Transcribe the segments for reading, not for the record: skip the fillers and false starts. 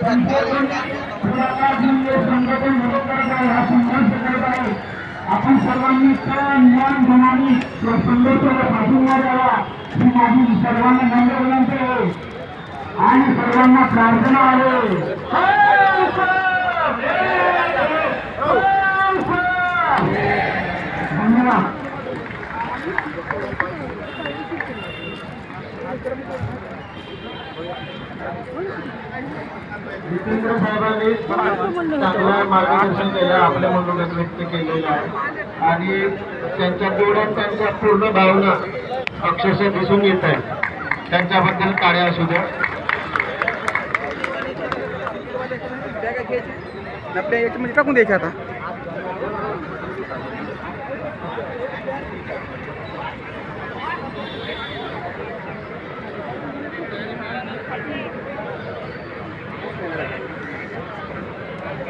आपण सर्वांनी ज्ञान घेणारी संघर्षाला पाठिंबा द्यावा ही माझी सर्वांना नम्र विनंती आहे आणि सर्वांना प्रार्थना आहे. धन्यवाद. जितेंद्र साहेबांनी चांगलं मार्गदर्शन केलं, आपल्या मनोगत व्यक्त केलेलं आहे आणि त्यांच्या डोळ्यात त्यांच्या पूर्ण भावना अक्षरशः दिसून येत आहे. त्यांच्याबद्दल टाळ्या असू द्या. आपल्या याच्यामध्ये टाकून द्यायचे आता.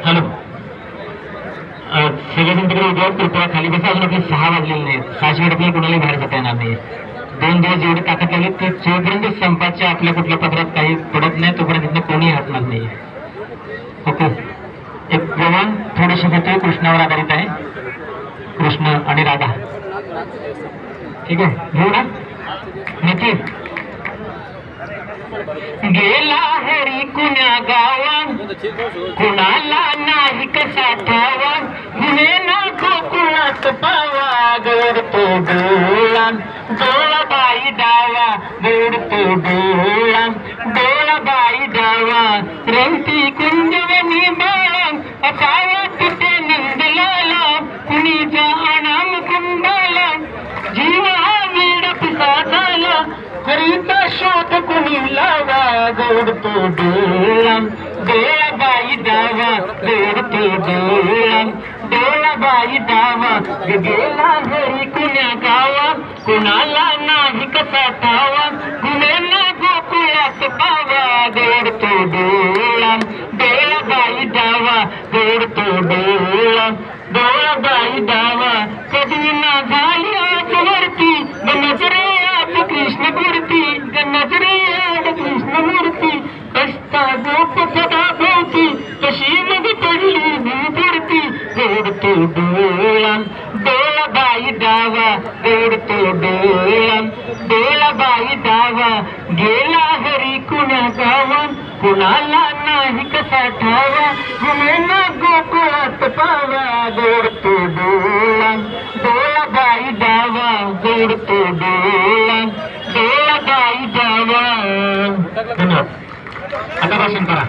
हॅलो, सगळेजण तिकडे उद्या कृपया खाली बसा. अजून आपले 6 वाजलेले नाहीत. 6 वेळ आपल्याला कुणाला बाहेर जाता येणार नाही. 2 दिवस जेवढी ताकद लागली ते जोपर्यंत संपाच्या आपल्या कुठल्या पत्रात काही पडत नाही तोपर्यंत तिथं कोणी हटणार नाही. ओके, एक प्रमाण थोडीशी होते कृष्णावर आधारित आहे. कृष्ण आणि राधा. ठीक आहे, घेऊ ना. नक्की. गेला हरी कुण्या गावात कुणाला नाही कसा ठावा, गुन्हे नको कुणाच पावा, गोडतो डोळा डोळाबाई डावा, गोडतो डोळा डोळाबाई डावा, रंती कुंजवनी बाळा असावा तिथे नंदलाला, कुणीचा अनाम कुंभाला जीवा वेड पिसा झाला, हरीचा शोध कुणी लावा, गोडतो डोळा डोळाबाई डावा, गोडतो डोळा डोळाबाई डावा, गेला हरी कुण्या गावा कुणाला नाही कसा ठावा, गुन्ह्यांना गोकुळात पावा, गोडतो डोळा डोळाबाई डावा, गोडतो डोळा डोळाबाई डावा, कधी ना झाली आजवरती नजरे आत कृष्णमूर्ती, नजरे आत कृष्णमूर्ती, असता गोप सदा भोवती, कशी मग पडली भूपडती, गोडतो डोळा डोळाबाई डावा, गोडतो डोळा डोळाबाई डावा, गेला हरी कुण्या गावा कुणाला नाही कसा ठावा, गुन्हेना गोकुळात पावा, गोडतो डोळा डोळाबाई डावा, गोडतो डोळा डोळाबाई डावा. धन्यवाद. आता भाषण करा.